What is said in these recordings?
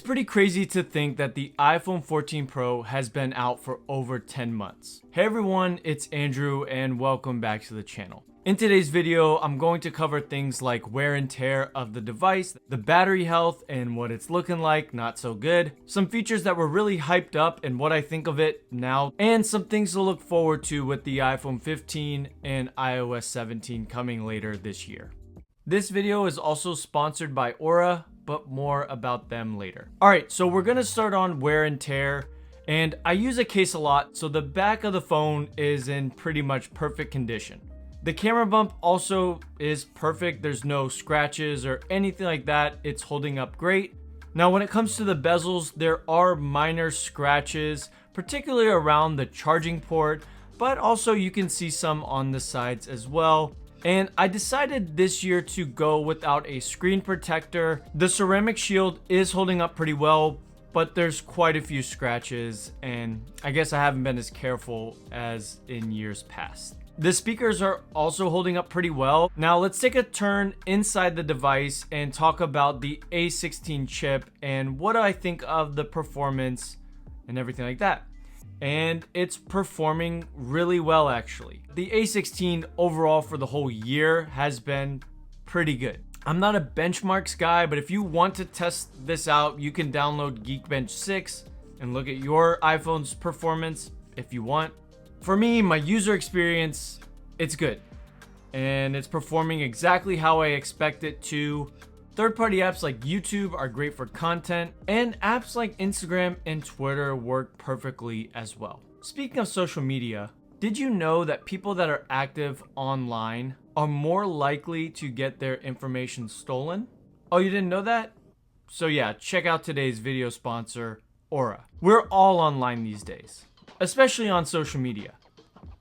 pretty crazy to think that the iPhone 14 Pro has been out for over 10 months. Hey everyone, it's Andrew and welcome back to the channel. In today's video, I'm going to cover things like wear and tear of the device, the battery health and what it's looking like, not so good, some features that were really hyped up and what I think of it now, and some things to look forward to with the iPhone 15 and iOS 17 coming later this year. This video is also sponsored by Aura, but more about them later. Alright, so we're gonna start on wear and tear, and I use a case a lot, so the back of the phone is in pretty much perfect condition. The camera bump also is perfect, there's no scratches or anything like that, it's holding up great. Now when it comes to the bezels, there are minor scratches, particularly around the charging port, but also you can see some on the sides as well. And I decided this year to go without a screen protector. The ceramic shield is holding up pretty well, but there's quite a few scratches, and I guess I haven't been as careful as in years past. The speakers are also holding up pretty well. Now let's take a turn inside the device and talk about the A16 chip and what I think of the performance and everything like that. And it's performing really well actually. The A16 overall for the whole year has been pretty good. I'm not a benchmarks guy, but if you want to test this out, you can download Geekbench 6 and look at your iPhone's performance if you want. For me, my user experience, it's good. And it's performing exactly how I expect it to. Third-party apps like YouTube are great for content, and apps like Instagram and Twitter work perfectly as well. Speaking of social media, did you know that people that are active online are more likely to get their information stolen? Oh, you didn't know that? So yeah, check out today's video sponsor, Aura. We're all online these days, especially on social media.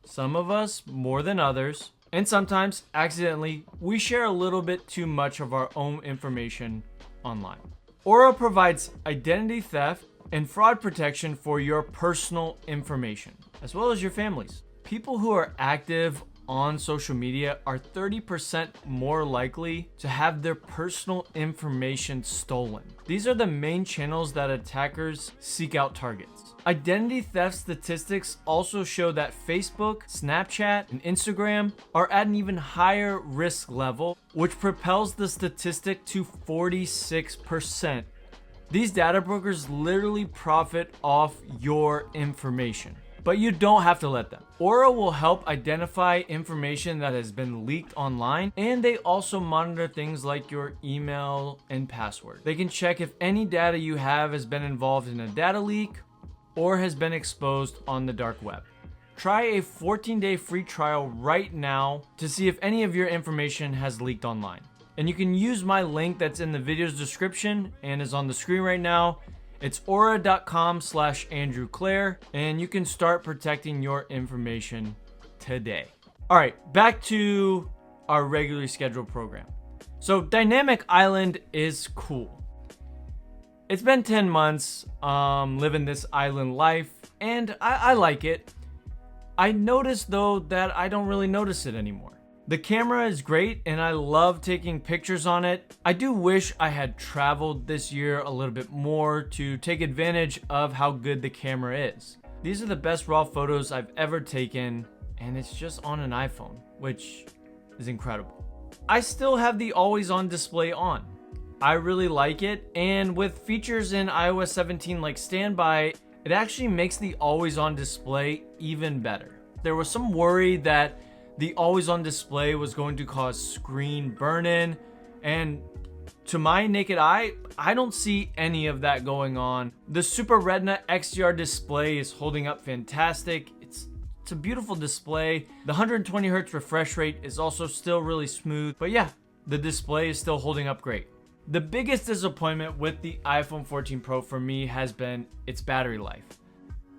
Some of us more than others. And sometimes, accidentally, we share a little bit too much of our own information online. Aura provides identity theft and fraud protection for your personal information, as well as your family's. People who are active on social media are 30% more likely to have their personal information stolen. These are the main channels that attackers seek out targets. Identity theft statistics also show that Facebook, Snapchat, and Instagram are at an even higher risk level, which propels the statistic to 46%. These data brokers literally profit off your information, but you don't have to let them. Aura will help identify information that has been leaked online, and they also monitor things like your email and password. They can check if any data you have has been involved in a data leak or has been exposed on the dark web. Try a 14-day free trial right now to see if any of your information has leaked online. And you can use my link that's in the video's description and is on the screen right now. It's aura.com/AndrewClaire, and you can start protecting your information today. All right, back to our regularly scheduled program. So Dynamic Island is cool. It's been 10 months living this island life, and I like it. I noticed though that I don't really notice it anymore. The camera is great and I love taking pictures on it. I do wish I had traveled this year a little bit more to take advantage of how good the camera is. These are the best raw photos I've ever taken, and it's just on an iPhone, which is incredible. I still have the always on display on. I really like it, and with features in iOS 17 like standby, it actually makes the always on display even better. There was some worry that the always on display was going to cause screen burn-in, and to my naked eye, I don't see any of that going on. The Super Retina XDR display is holding up fantastic. It's a beautiful display. The 120 Hz refresh rate is also still really smooth, but yeah, the display is still holding up great. The biggest disappointment with the iPhone 14 Pro for me has been its battery life.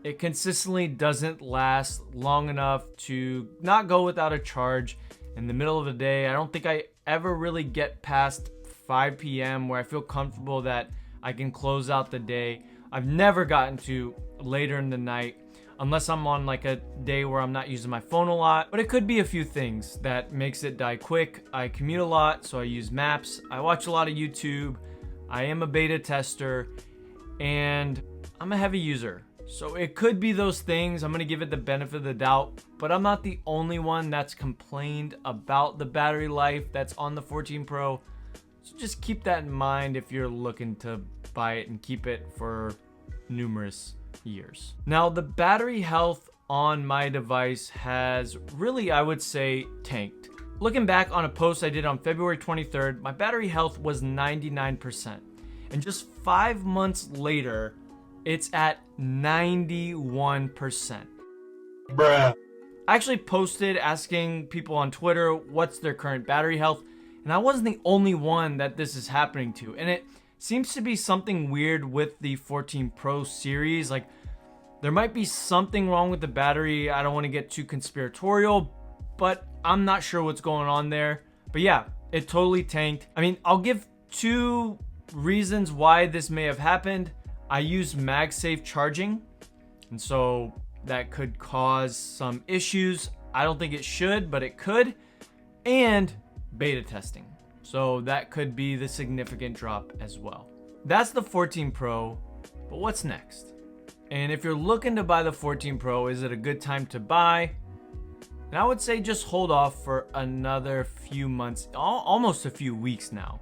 It consistently doesn't last long enough to not go without a charge in the middle of the day. I don't think I ever really get past 5 p.m. where I feel comfortable that I can close out the day. I've never gotten to later in the night unless I'm on like a day where I'm not using my phone a lot, but it could be a few things that makes it die quick. I commute a lot, so I use maps. I watch a lot of YouTube. I am a beta tester, and I'm a heavy user. So it could be those things. I'm going to give it the benefit of the doubt, but I'm not the only one that's complained about the battery life that's on the 14 Pro. So just keep that in mind if you're looking to buy it and keep it for numerous years. Now, the battery health on my device has really, I would say, tanked. Looking back on a post I did on February 23rd, my battery health was 99%. And just 5 months later, it's at 91%. Bruh. I actually posted asking people on Twitter what's their current battery health, and I wasn't the only one that this is happening to. And it seems to be something weird with the 14 Pro series. Like, there might be something wrong with the battery. I don't want to get too conspiratorial, but I'm not sure what's going on there. But yeah, it totally tanked. I mean, I'll give 2 reasons why this may have happened. I use MagSafe charging, and so that could cause some issues. I don't think it should, but it could. And beta testing. So that could be the significant drop as well. That's the 14 Pro, but what's next? And if you're looking to buy the 14 Pro, is it a good time to buy? And I would say just hold off for another few months, almost a few weeks now,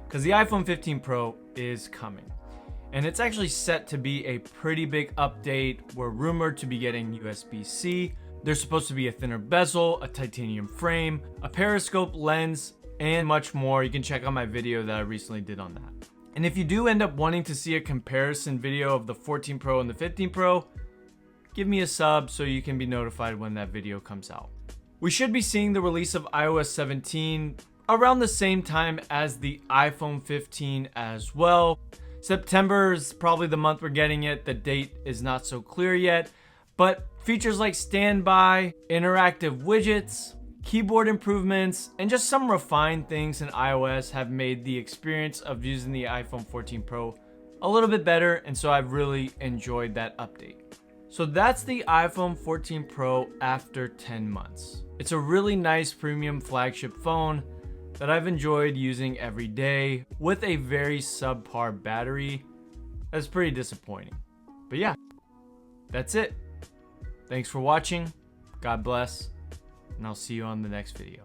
because the iPhone 15 Pro is coming. And it's actually set to be a pretty big update. We're rumored to be getting USB-C. There's supposed to be a thinner bezel, a titanium frame, a periscope lens, and much more. You can check out my video that I recently did on that. And if you do end up wanting to see a comparison video of the 14 Pro and the 15 Pro, give me a sub so you can be notified when that video comes out. We should be seeing the release of iOS 17 around the same time as the iPhone 15 as well. September is probably the month we're getting it. The date is not so clear yet, but features like standby, interactive widgets, keyboard improvements, and just some refined things in iOS have made the experience of using the iPhone 14 Pro a little bit better, and so I've really enjoyed that update. So that's the iPhone 14 Pro after 10 months. It's a really nice premium flagship phone that I've enjoyed using every day with a very subpar battery. That's pretty disappointing. But yeah, that's it. Thanks for watching. God bless. And I'll see you on the next video.